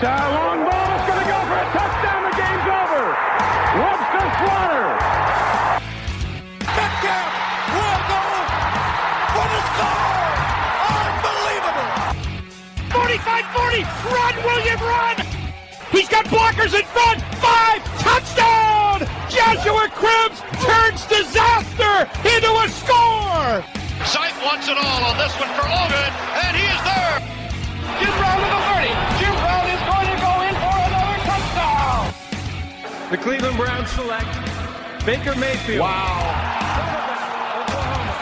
Long ball is going to go for a touchdown. The game's over. Webster Slaughter. Metcalf will go for the score. Unbelievable. 45-40. Run, William, run. He's got blockers in front. 5. Touchdown. Joshua Cribbs turns disaster into a score. Sight wants it all on this one for Logan, and he is there. Jim Brown to the 30. Jim Brown is going to go in for another touchdown. The Cleveland Browns select Baker Mayfield. Wow.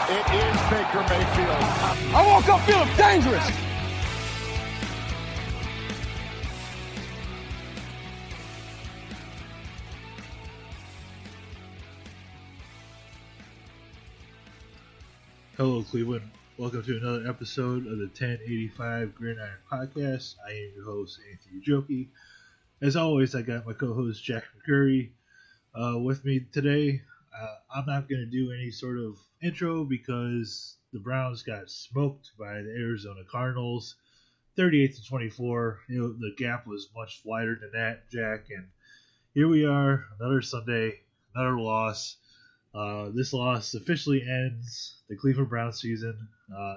It is Baker Mayfield. I woke up feeling dangerous. Hello, Cleveland. Welcome to another episode of the 1085 Gridiron Podcast. I am your host, Anthony Joki. As always, I got my co-host, Jack McCurry, with me today. I'm not going to do any sort of intro because the Browns got smoked by the Arizona Cardinals, 38-24. The gap was much wider than that, Jack. And here we are, another Sunday, another loss. This loss officially ends the Cleveland Browns season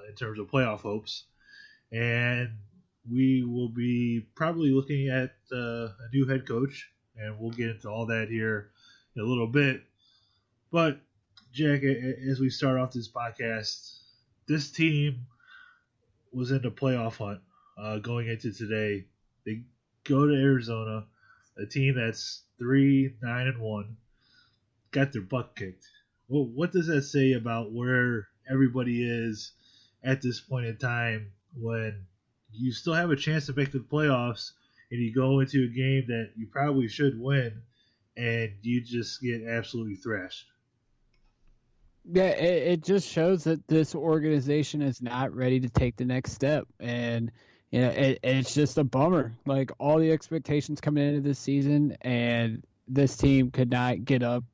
in terms of playoff hopes, and we will be probably looking at a new head coach, and we'll get into all that here in a little bit. But, Jack, as we start off this podcast, this team was in the playoff hunt going into today. They go to Arizona, a team that's 3-9-1. Got their butt kicked. Well, what does that say about where everybody is at this point in time when you still have a chance to make the playoffs and you go into a game that you probably should win and you just get absolutely thrashed? Yeah, it just shows that this organization is not ready to take the next step. And, you know, it's just a bummer. Like, all the expectations coming into this season, and this team could not get up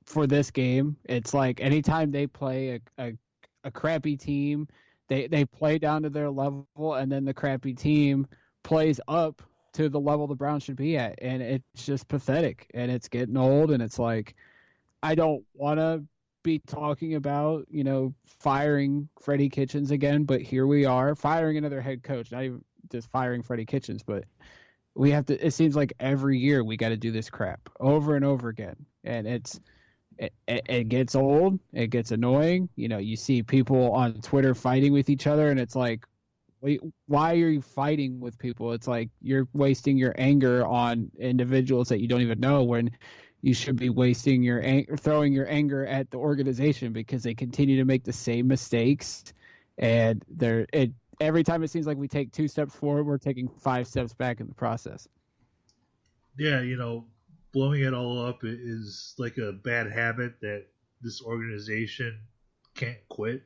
for this game. It's like anytime they play a crappy team, they play down to their level, and then the crappy team plays up to the level the Browns should be at. And it's just pathetic, and it's getting old. And it's like, I don't want to be talking about, you know, firing Freddie Kitchens again, but here we are firing another head coach, not even just firing Freddie Kitchens, but we have to, it seems like every year we got to do this crap over and over again. And it gets old. It gets annoying. You know, you see people on Twitter fighting with each other, and it's like, wait, why are you fighting with people? It's like you're wasting your anger on individuals that you don't even know, when you should be wasting your throwing your anger at the organization because they continue to make the same mistakes. And every time it seems like we take 2 steps forward, we're taking 5 steps back in the process. Yeah, you know, blowing it all up is like a bad habit that this organization can't quit,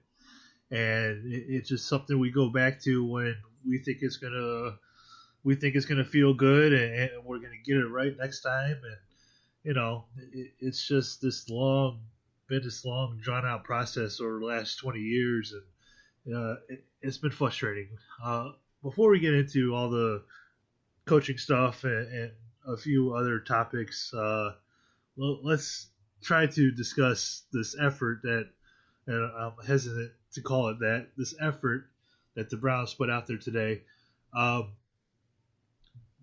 and it's just something we go back to when we think it's gonna feel good, and we're gonna get it right next time. And you know, it's just this long drawn out process over the last 20 years, and it's been frustrating. Before we get into all the coaching stuff and a few other topics, let's try to discuss this effort that, and I'm hesitant to call it that, this effort that the Browns put out there today. The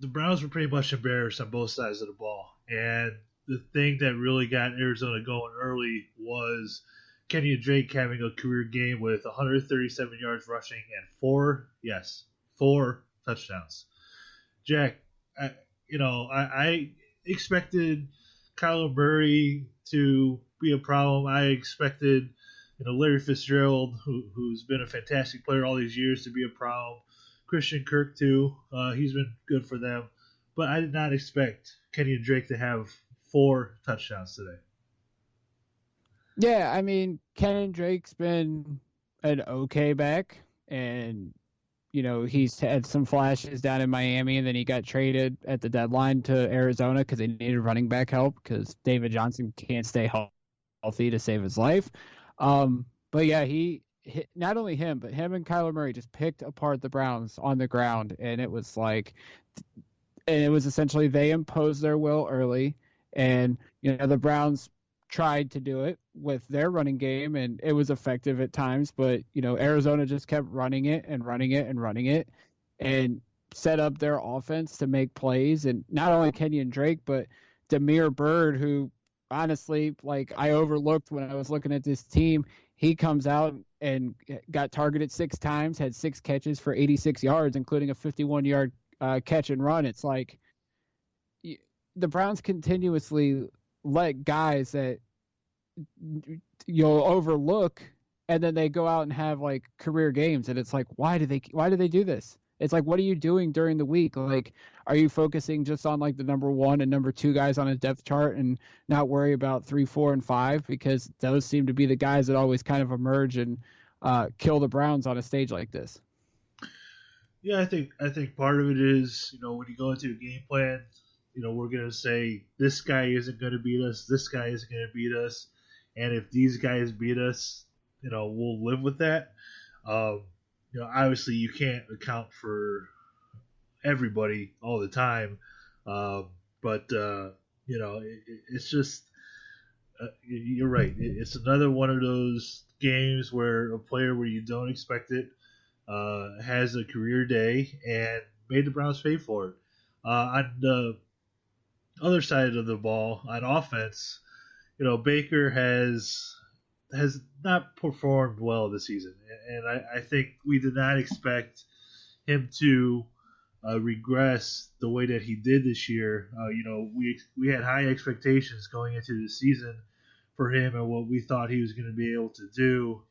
Browns were pretty much embarrassed on both sides of the ball, and the thing that really got Arizona going early was Kenyan Drake having a career game with 137 yards rushing and 4 touchdowns. Jack, I expected Kyler Murray to be a problem. I expected, Larry Fitzgerald, who's been a fantastic player all these years, to be a problem. Christian Kirk, too. He's been good for them. But I did not expect Kenyan Drake to have 4 touchdowns today. Yeah, I mean, Kenyan Drake's been an okay back, and he's had some flashes down in Miami, and then he got traded at the deadline to Arizona because they needed running back help because David Johnson can't stay healthy to save his life. But yeah, not only him, but him and Kyler Murray just picked apart the Browns on the ground, and it was like and it was essentially they imposed their will early, and the Browns tried to do it with their running game, and it was effective at times, but Arizona just kept running it and running it and running it, and set up their offense to make plays. And not only Kenyan Drake, but Demir Bird, who honestly, like, I overlooked when I was looking at this team. He comes out and got targeted 6 times, had 6 catches for 86 yards, including a 51-yard catch and run. It's like the Browns continuously let guys that you'll overlook, and then they go out and have like career games, and it's like, why do they do this? It's like, what are you doing during the week? Like, are you focusing just on like the number 1 and number 2 guys on a depth chart and not worry about 3, 4, and 5? Because those seem to be the guys that always kind of emerge and kill the Browns on a stage like this. Yeah, I think part of it is, when you go into a game plan, we're going to say this guy isn't going to beat us, this guy isn't going to beat us, and if these guys beat us, we'll live with that. Obviously you can't account for everybody all the time, but it's just you're right. It's another one of those games where a player where you don't expect it has a career day and made the Browns pay for it. On the other side of the ball, on offense, Baker has not performed well this season, and I think we did not expect him to regress the way that he did this year. We had high expectations going into the season for him and what we thought he was going to be able to do.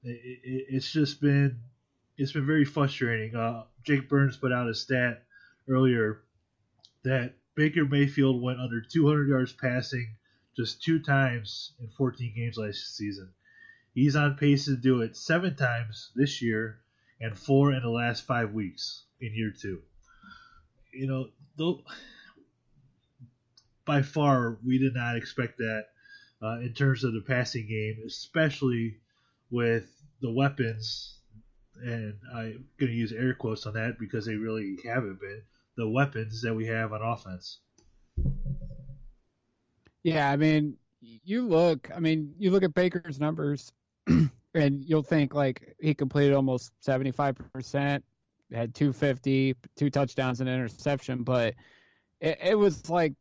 It's been very frustrating. Jake Burns put out a stat earlier that Baker Mayfield went under 200 yards passing just 2 times in 14 games last season. He's on pace to do it 7 times this year and 4 in the last 5 weeks in year 2. By far, we did not expect that in terms of the passing game, especially with the weapons, and I'm going to use air quotes on that because they really haven't been, the weapons that we have on offense. Yeah, I mean, you look at Baker's numbers, and you'll think like he completed almost 75%, had 250, 2 touchdowns and an interception, but it was like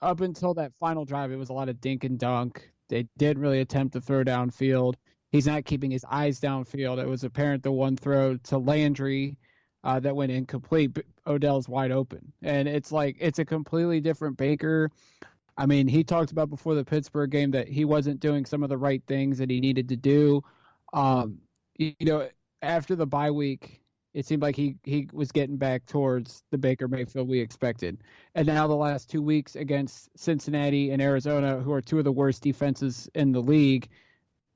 up until that final drive, it was a lot of dink and dunk. They didn't really attempt to throw downfield. He's not keeping his eyes downfield. It was apparent the one throw to Landry that went incomplete. Odell's wide open, and it's like it's a completely different Baker. I mean, he talked about before the Pittsburgh game that he wasn't doing some of the right things that he needed to do. After the bye week, it seemed like he was getting back towards the Baker Mayfield we expected. And now the last 2 weeks against Cincinnati and Arizona, who are 2 of the worst defenses in the league,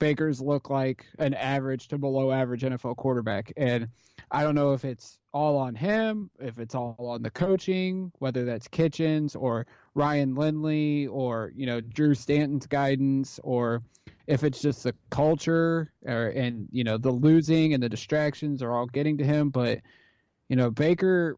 Baker's look like an average to below average NFL quarterback. And I don't know if it's all on him, if it's all on the coaching, whether that's Kitchens or Ryan Lindley or, Drew Stanton's guidance, or if it's just the culture and the losing and the distractions are all getting to him. But, Baker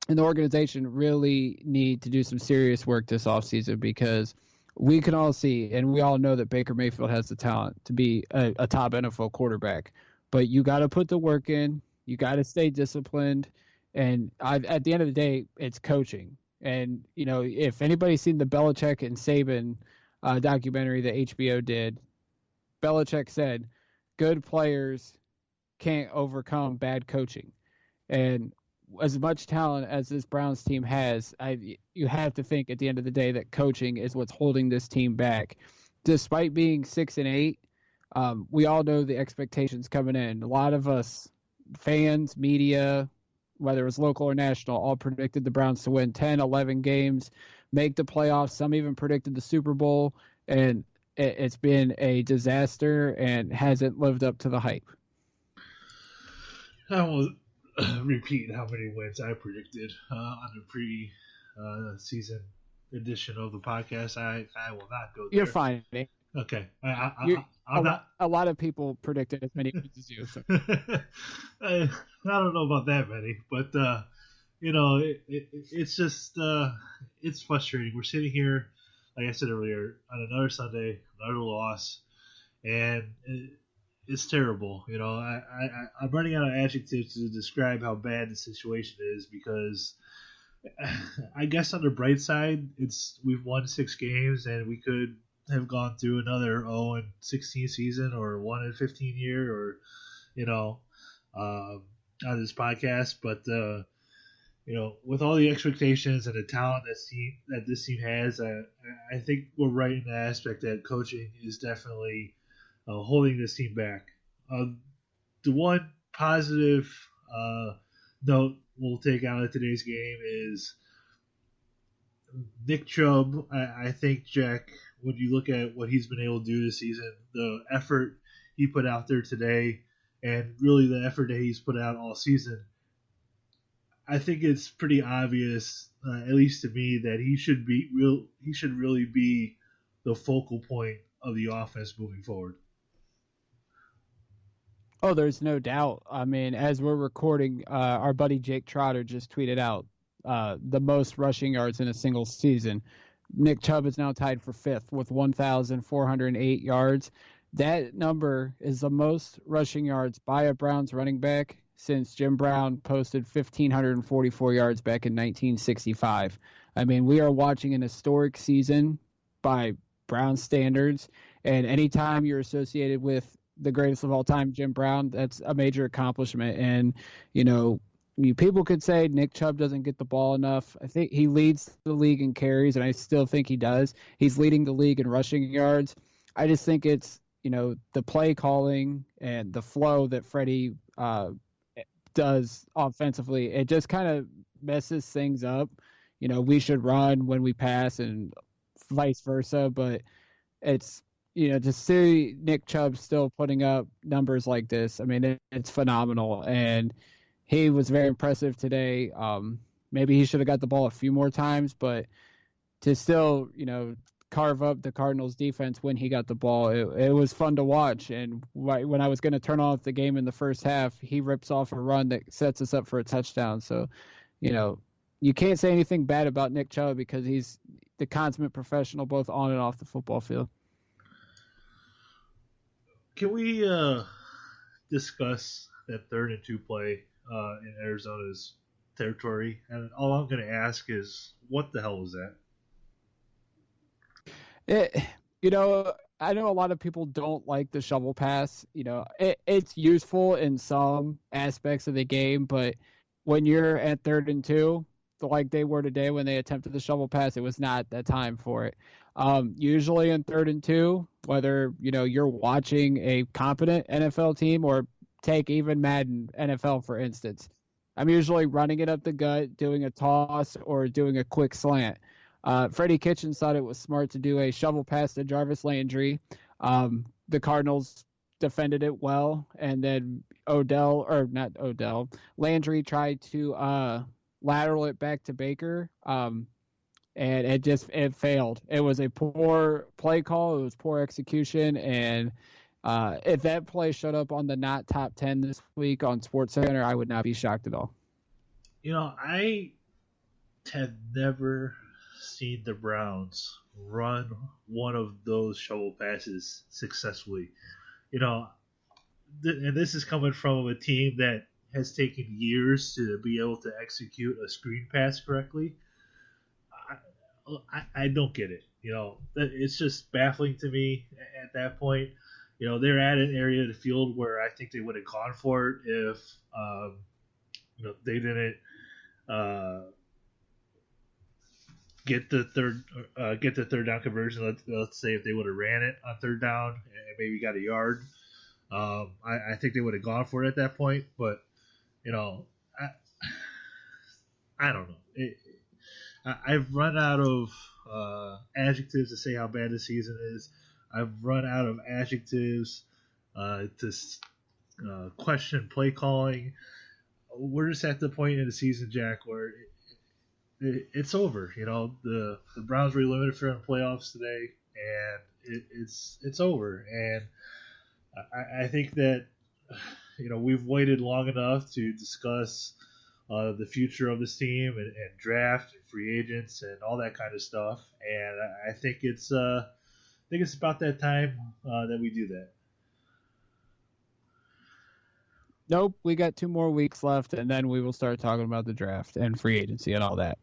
and the organization really need to do some serious work this offseason, because we can all see and we all know that Baker Mayfield has the talent to be a top NFL quarterback. But you got to put the work in. You got to stay disciplined. And at the end of the day, it's coaching. And, if anybody's seen the Belichick and Saban documentary that HBO did, Belichick said, good players can't overcome bad coaching. And as much talent as this Browns team has, you have to think at the end of the day that coaching is what's holding this team back. Despite being 6-8, we all know the expectations coming in. A lot of us, fans, media, whether it was local or national, all predicted the Browns to win 10, 11 games, make the playoffs. Some even predicted the Super Bowl, and it's been a disaster and hasn't lived up to the hype. I won't repeat how many wins I predicted on the pre-season edition of the podcast. I will not go there. You're fine, Nick. Okay. A lot of people predicted as many wins as you. So. I don't know about that many, but it's just it's frustrating. We're sitting here, like I said earlier, on another Sunday, another loss, and it's terrible. I'm running out of adjectives to describe how bad the situation is because I guess on the bright side, we've won 6 games and we could have gone through another 0-16 season or 1-15 year or on this podcast, but with all the expectations and the talent that this team has, I think we're right in the aspect that coaching is definitely holding this team back. The one positive note we'll take out of today's game is Nick Chubb. I think, Jack, when you look at what he's been able to do this season, the effort he put out there today, and really the effort that he's put out all season, I think it's pretty obvious, at least to me, that he should really be the focal point of the offense moving forward. Oh, there's no doubt. I mean, as we're recording, our buddy Jake Trotter just tweeted out the most rushing yards in a single season. Nick Chubb is now tied for 5th with 1,408 yards. That number is the most rushing yards by a Browns running back since Jim Brown posted 1,544 yards back in 1965. I mean, we are watching an historic season by Brown standards, and anytime you're associated with the greatest of all time, Jim Brown, that's a major accomplishment. And, people could say Nick Chubb doesn't get the ball enough. I think he leads the league in carries, and I still think he does. He's leading the league in rushing yards. I just think it's, the play calling and the flow that Freddie does offensively, it just kind of messes things up. We should run when we pass and vice versa, but it's, to see Nick Chubb still putting up numbers like this, I mean, it's phenomenal. And he was very impressive today. Maybe he should have got the ball a few more times, but to still, carve up the Cardinals defense when he got the ball, it was fun to watch. And when I was going to turn off the game in the first half, he rips off a run that sets us up for a touchdown. So, you can't say anything bad about Nick Chubb because he's the consummate professional both on and off the football field. Can we discuss that 3rd and 2 play in Arizona's territory? And all I'm going to ask is, what the hell was that? I know a lot of people don't like the shovel pass. It's useful in some aspects of the game, but when you're at 3rd and 2, like they were today when they attempted the shovel pass, it was not that time for it. Usually in 3rd and 2, whether you're watching a competent NFL team or take even Madden NFL for instance, I'm usually running it up the gut, doing a toss or doing a quick slant. Freddie Kitchens thought it was smart to do a shovel pass to Jarvis Landry. The Cardinals defended it well, and then Landry tried to lateral it back to Baker, and it failed. It was a poor play call. It was poor execution, and if that play showed up on the not top 10 this week on SportsCenter, I would not be shocked at all. I have never seen the Browns run one of those shovel passes successfully. And this is coming from a team that has taken years to be able to execute a screen pass correctly. I don't get it. It's just baffling to me at that point. They're at an area of the field where I think they would have gone for it if they didn't get the third down conversion. Let's say if they would have ran it on 3rd down and maybe got a yard, I think they would have gone for it at that point. But I don't know. I've run out of adjectives to say how bad the season is. I've run out of adjectives to question play calling. We're just at the point in the season, Jack, where it's over. The Browns were limited for the playoffs today, and it's over. And I think that we've waited long enough to discuss the future of this team and draft and free agents and all that kind of stuff. And I think it's about that time that we do that. Nope, we got 2 more weeks left, and then we will start talking about the draft and free agency and all that.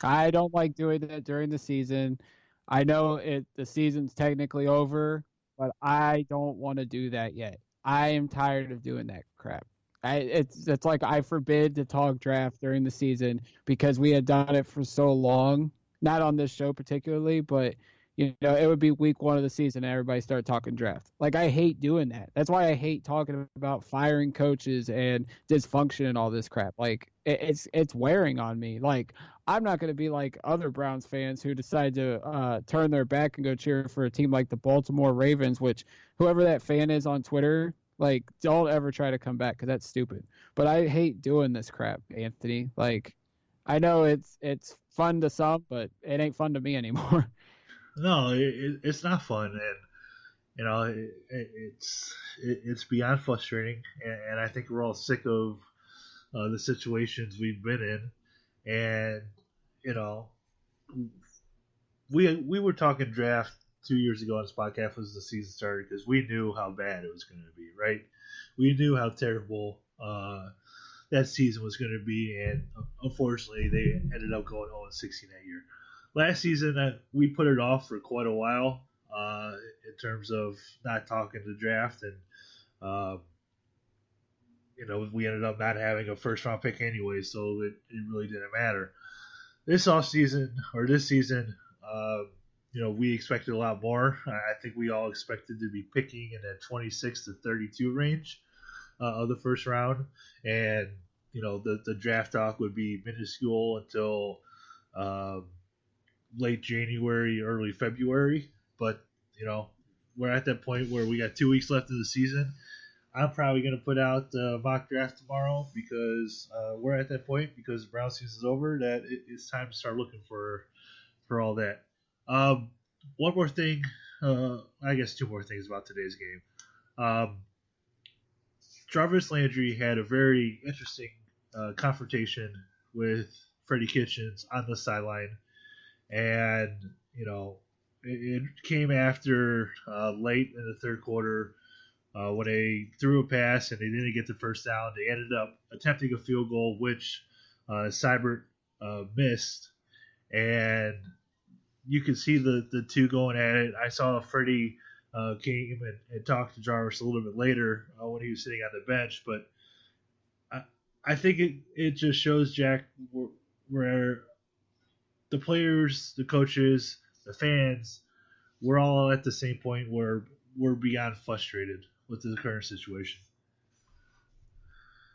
I don't like doing that during the season. I know the season's technically over, but I don't want to do that yet. I am tired of doing that crap. It's like I forbid to talk draft during the season because we had done it for so long. Not on this show particularly, but it would be week 1 of the season and everybody started talking draft. Like, I hate doing that. That's why I hate talking about firing coaches and dysfunction and all this crap. Like, it's wearing on me. Like, I'm not going to be like other Browns fans who decide to turn their back and go cheer for a team like the Baltimore Ravens, which whoever that fan is on Twitter, like, don't ever try to come back because that's stupid. But I hate doing this crap, Anthony. Like, I know it's fun to some, but it ain't fun to me anymore. No, it's not fun, and it's beyond frustrating, and I think we're all sick of the situations we've been in, and we were talking draft 2 years ago on this podcast as the season started because we knew how bad it was going to be, right? We knew how terrible that season was going to be, and unfortunately, they ended up going 0-16 that year. Last season, we put it off for quite a while in terms of not talking the draft, and we ended up not having a first-round pick anyway, so it really didn't matter. This season, we expected a lot more. I think we all expected to be picking in that 26 to 32 range of the first round, and the draft talk would be minuscule until late January, early February. But we're at that point where we got 2 weeks left of the season. I'm probably going to put out a mock draft tomorrow because we're at that point because the Brown season is over that it's time to start looking for all that. One more thing, I guess 2 more things about today's game. Jarvis Landry had a very interesting confrontation with Freddie Kitchens on the sideline. And, it came after late in the third quarter when they threw a pass and they didn't get the first down. They ended up attempting a field goal, which Schobert missed. And you could see the two going at it. I saw Freddie came and talked to Jarvis a little bit later when he was sitting on the bench. But I think it just shows, Jack, where the players, the coaches, the fans, we're all at the same point where we're beyond frustrated with the current situation.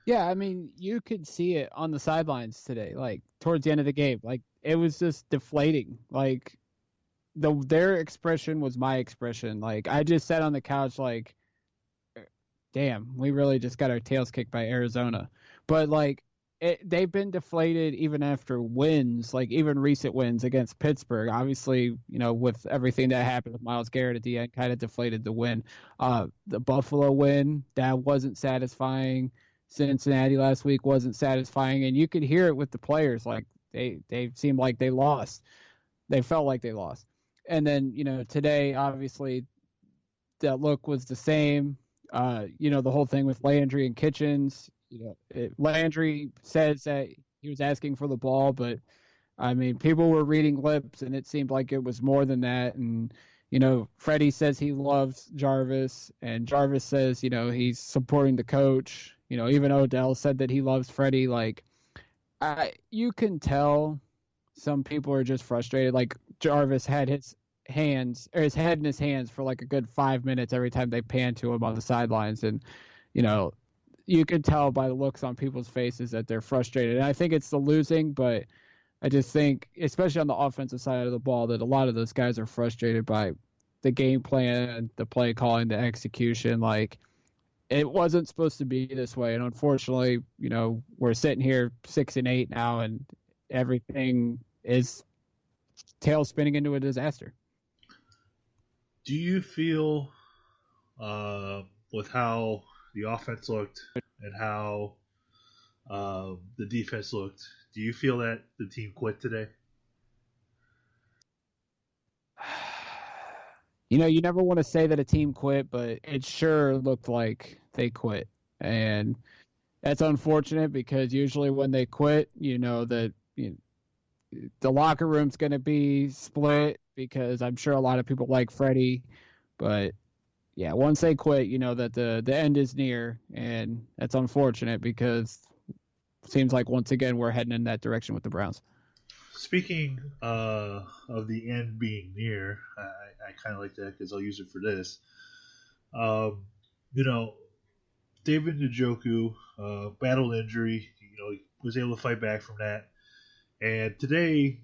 Yeah, I mean, you could see it on the sidelines today, like towards the end of the game. Like, it was just deflating. Like, their expression was my expression. Like, I just sat on the couch like, damn, we really just got our tails kicked by Arizona. But, like, they've been deflated even after wins, like even recent wins against Pittsburgh. Obviously, with everything that happened with Myles Garrett at the end, kind of deflated the win. The Buffalo win, that wasn't satisfying. Cincinnati last week wasn't satisfying, and you could hear it with the players. Like, they seemed like they lost. They felt like they lost. And then, today, obviously, that look was the same. The whole thing with Landry and Kitchens. Landry says that he was asking for the ball, but I mean, people were reading lips, and it seemed like it was more than that. And Freddie says he loves Jarvis, and Jarvis says he's supporting the coach. Even Odell said that he loves Freddie. Like, you can tell some people are just frustrated. Like, Jarvis had his head in his hands for like a good 5 minutes every time they panned to him on the sidelines, and you could tell by the looks on people's faces that they're frustrated. And I think it's the losing, but I just think, especially on the offensive side of the ball, that a lot of those guys are frustrated by the game plan, the play calling, the execution. Like, it wasn't supposed to be this way. And unfortunately, we're sitting here 6-8 now, and everything is tail spinning into a disaster. Do you feel with how the offense looked and how the defense looked. Do you feel that the team quit today? You never want to say that a team quit, but it sure looked like they quit. And that's unfortunate because usually when they quit, that the locker room's going to be split because I'm sure a lot of people like Freddie. But, yeah, once they quit, that the end is near. And that's unfortunate because it seems like once again we're heading in that direction with the Browns. Speaking of the end being near, I kind of like that because I'll use it for this. David Njoku battled injury. He was able to fight back from that. And today,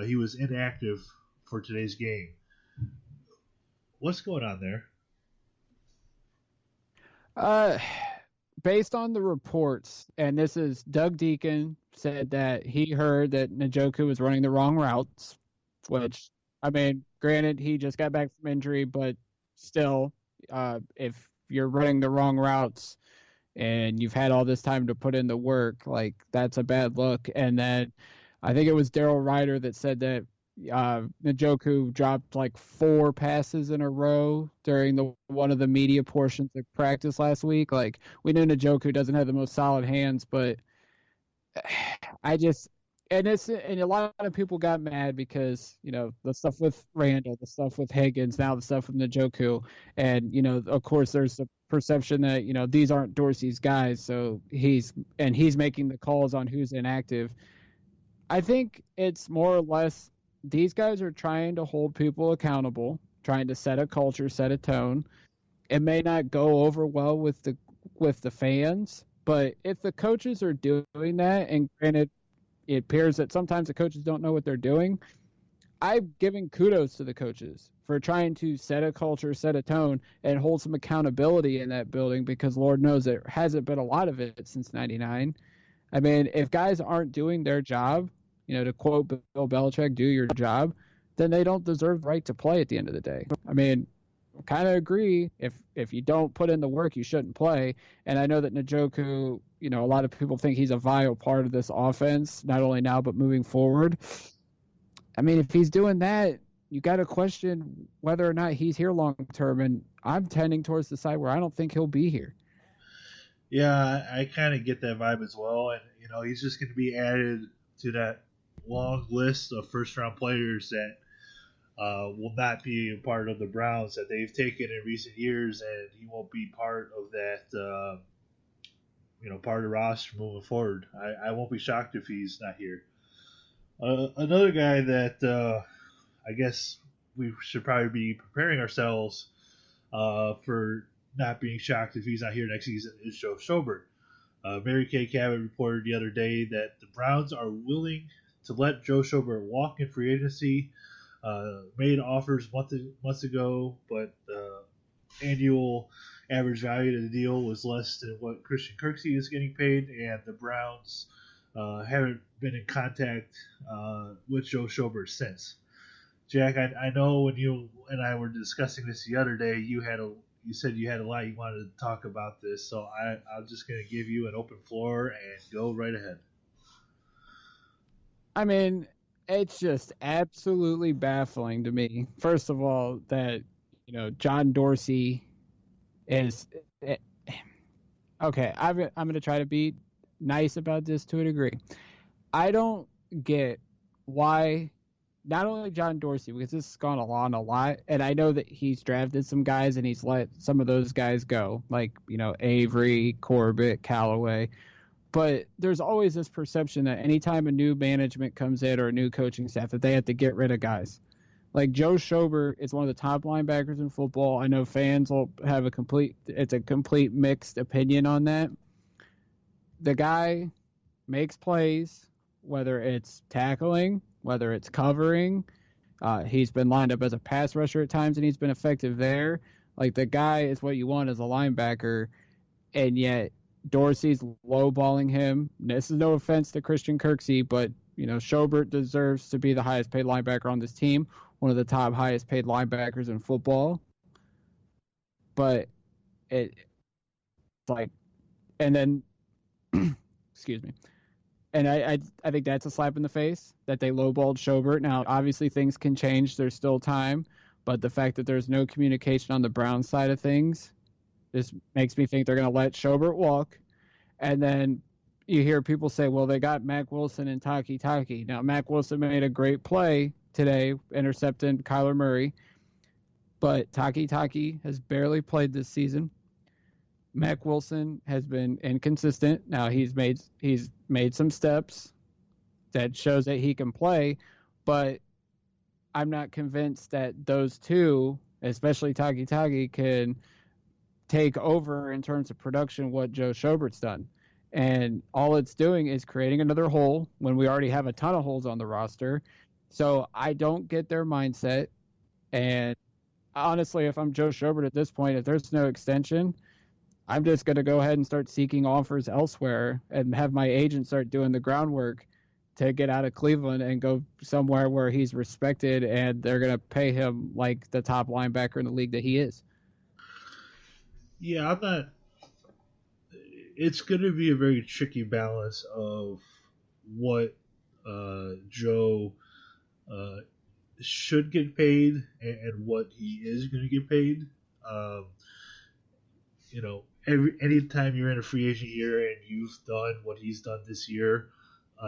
he was inactive for today's game. What's going on there? Based on the reports, and this is Doug Deacon said that he heard that Njoku was running the wrong routes, which, granted, he just got back from injury, but still, if you're running the wrong routes and you've had all this time to put in the work, like, that's a bad look. And then I think it was Daryl Ryder that said that Njoku dropped like 4 passes in a row during one of the media portions of practice last week. Like, we knew Njoku doesn't have the most solid hands, but and a lot of people got mad because the stuff with Randall, the stuff with Higgins, now the stuff with Njoku, and of course there's the perception that these aren't Dorsey's guys, so he's making the calls on who's inactive. I think it's more or less these guys are trying to hold people accountable, trying to set a culture, set a tone. It may not go over well with the fans, but if the coaches are doing that, and granted, it appears that sometimes the coaches don't know what they're doing, I'm giving kudos to the coaches for trying to set a culture, set a tone, and hold some accountability in that building because Lord knows there hasn't been a lot of it since '99. If guys aren't doing their job, to quote Bill Belichick, do your job, then they don't deserve the right to play at the end of the day. Kind of agree. If you don't put in the work, you shouldn't play. And I know that Njoku, a lot of people think he's a vital part of this offense, not only now but moving forward. If he's doing that, you got to question whether or not he's here long term. And I'm tending towards the side where I don't think he'll be here. Yeah, I kind of get that vibe as well. And he's just going to be added to that long list of first-round players that will not be a part of the Browns that they've taken in recent years, and he won't be part of that, part of the roster moving forward. I won't be shocked if he's not here. Another guy that I guess we should probably be preparing ourselves for not being shocked if he's not here next season is Joe Schobert. Mary Kay Cabot reported the other day that the Browns are willing to let Joe Schobert walk in free agency. Made offers months ago, but annual average value of the deal was less than what Christian Kirksey is getting paid, and the Browns haven't been in contact with Joe Schobert since. Jack, I know when you and I were discussing this the other day, you said you had a lot you wanted to talk about this, so I'm just going to give you an open floor and go right ahead. It's just absolutely baffling to me. First of all, that John Dorsey is okay. I'm going to try to be nice about this to a degree. I don't get why not only John Dorsey, because this has gone on a lot, and I know that he's drafted some guys and he's let some of those guys go, like Avery, Corbett, Callaway. But there's always this perception that anytime a new management comes in or a new coaching staff, that they have to get rid of guys. Like Joe Schobert is one of the top linebackers in football. I know fans will have a complete mixed opinion on that. The guy makes plays, whether it's tackling, whether it's covering. He's been lined up as a pass rusher at times, and he's been effective there. Like, the guy is what you want as a linebacker, and yet Dorsey's lowballing him. This is no offense to Christian Kirksey, but Schobert deserves to be the highest paid linebacker on this team, one of the top highest paid linebackers in football. But and then Excuse me. And I think that's a slap in the face that they lowballed Schobert. Now, obviously, things can change. There's still time. But the fact that there's no communication on the Browns side of things just makes me think they're going to let Schobert walk. And then you hear people say, well, they got Mack Wilson and Taki. Now, Mack Wilson made a great play today, intercepting Kyler Murray. But Taki has barely played this season. Mack Wilson has been inconsistent. Now he's made some steps that shows that he can play, but I'm not convinced that those two, especially Taki, can take over in terms of production what Joe Schobert's done. And all it's doing is creating another hole when we already have a ton of holes on the roster. So I don't get their mindset. And honestly, if I'm Joe Schobert at this point, if there's no extension, I'm just going to go ahead and start seeking offers elsewhere and have my agent start doing the groundwork to get out of Cleveland and go somewhere where he's respected and they're going to pay him like the top linebacker in the league that he is. Yeah, it's going to be a very tricky balance of what Joe should get paid and what he is going to get paid. Anytime you're in a free agent year and you've done what he's done this year,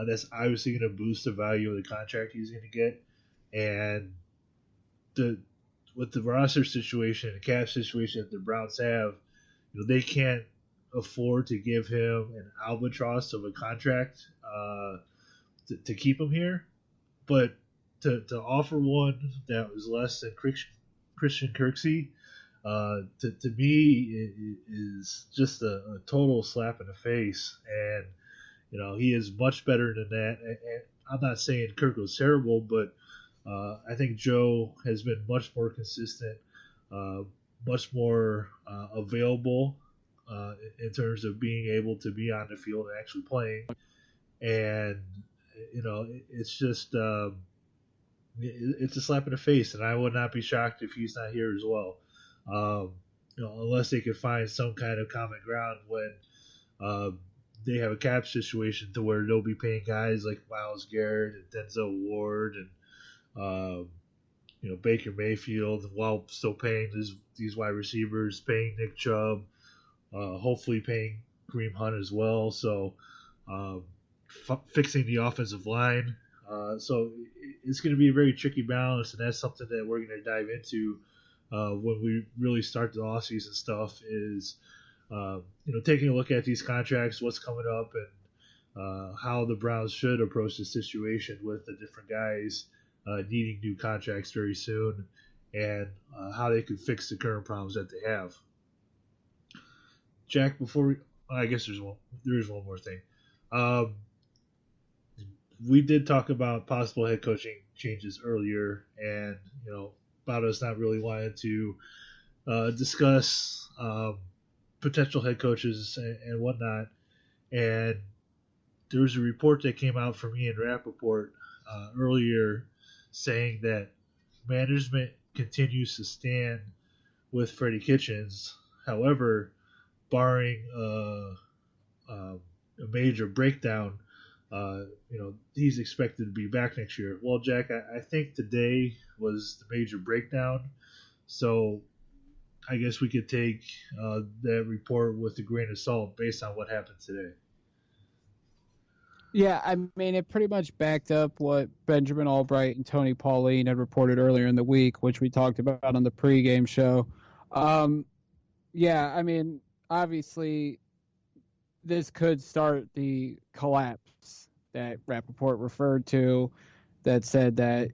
that's obviously going to boost the value of the contract he's going to get. And with the roster situation, the cap situation that the Browns have, they can't afford to give him an albatross of a contract to keep him here. But to offer one that was less than Christian Kirksey, to me, it is just a total slap in the face. And, he is much better than that. And I'm not saying Kirk was terrible, but I think Joe has been much more consistent, much more available in terms of being able to be on the field and actually playing. And, it's just it's a slap in the face. And I would not be shocked if he's not here as well. Unless they could find some kind of common ground when they have a cap situation to where they'll be paying guys like Myles Garrett and Denzel Ward and Baker Mayfield, while still paying these wide receivers, paying Nick Chubb, hopefully paying Kareem Hunt as well. So fixing the offensive line. So it's going to be a very tricky balance, and that's something that we're going to dive into when we really start the offseason stuff is, taking a look at these contracts, what's coming up, and how the Browns should approach the situation with the different guys needing new contracts very soon, and how they could fix the current problems that they have. Jack, I guess there is one more thing. We did talk about possible head coaching changes earlier, and about us not really wanting to discuss potential head coaches and whatnot. And there was a report that came out from Ian Rappaport earlier saying that management continues to stand with Freddie Kitchens. However, barring a major breakdown, he's expected to be back next year. Well, Jack, I think today was the major breakdown, so I guess we could take that report with a grain of salt based on what happened today. Yeah, I mean, it pretty much backed up what Benjamin Albright and Tony Pauline had reported earlier in the week, which we talked about on the pregame show. Yeah, I mean, obviously, this could start the collapse that Rappaport referred to that said that,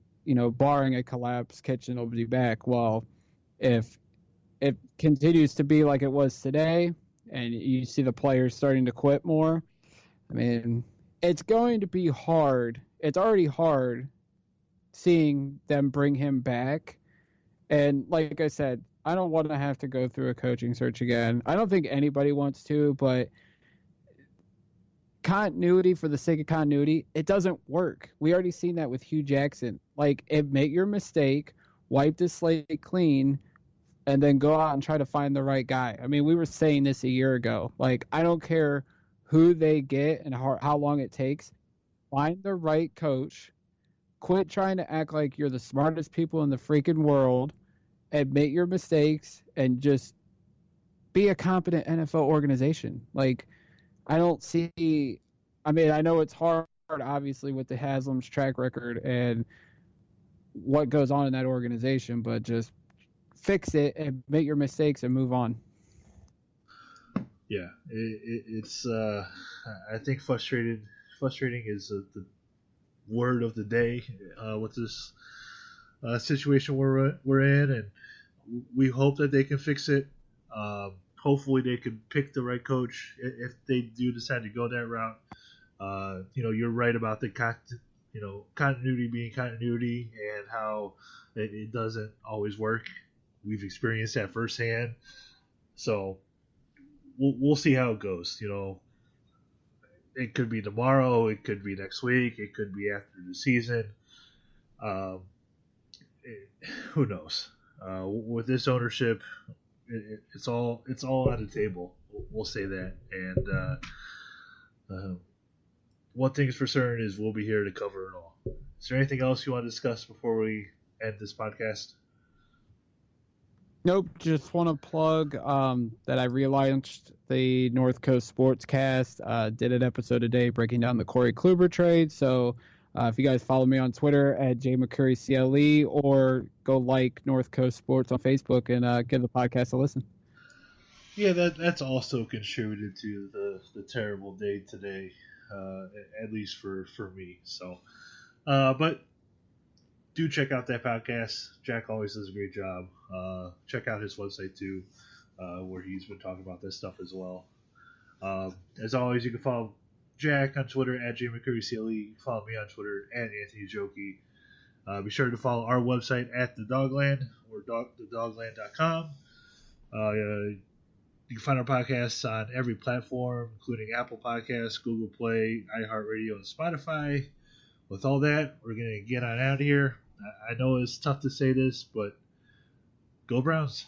barring a collapse, Kitchen will be back. Well, if it continues to be like it was today and you see the players starting to quit more, I mean, it's going to be hard. It's already hard seeing them bring him back. And like I said, I don't want to have to go through a coaching search again. I don't think anybody wants to, but continuity for the sake of continuity, it doesn't work. We already seen that with Hugh Jackson. Like, make your mistake, wipe the slate clean, and then go out and try to find the right guy. I mean, we were saying this a year ago. Like, I don't care who they get and how long it takes. Find the right coach. Quit trying to act like you're the smartest people in the freaking world. Admit your mistakes and just be a competent NFL organization. Like, I don't see. I mean, I know it's hard, obviously, with the Haslam's track record and what goes on in that organization, but just fix it, admit your mistakes, and move on. Yeah, it's. I think frustrating is the word of the day with this situation we're in, and we hope that they can fix it. Hopefully, they can pick the right coach if they do decide to go that route. You're right about the continuity being continuity and how it doesn't always work. We've experienced that firsthand, so we'll see how it goes. It could be tomorrow, it could be next week, it could be after the season. Who knows? With this ownership, it's all on the table. We'll say that. And one thing's for certain is we'll be here to cover it all. Is there anything else you want to discuss before we end this podcast? Nope, just want to plug that I relaunched the North Coast Sportscast. Did an episode today breaking down the Corey Kluber trade. So if you guys follow me on Twitter at JMcCurryCLE or go like North Coast Sports on Facebook and give the podcast a listen. Yeah, that's also contributed to the terrible day today, at least for me. So, but do check out that podcast. Jack always does a great job. Check out his website too, where he's been talking about this stuff as well. As always, you can follow Jack on Twitter at JMcCurryCLE. You can follow me on Twitter at Anthony Jokey. Be sure to follow our website at The Dogland or thedogland.com. You can find our podcasts on every platform, including Apple Podcasts, Google Play, iHeartRadio, and Spotify. With all that, we're going to get on out of here. I know it's tough to say this, but go Browns.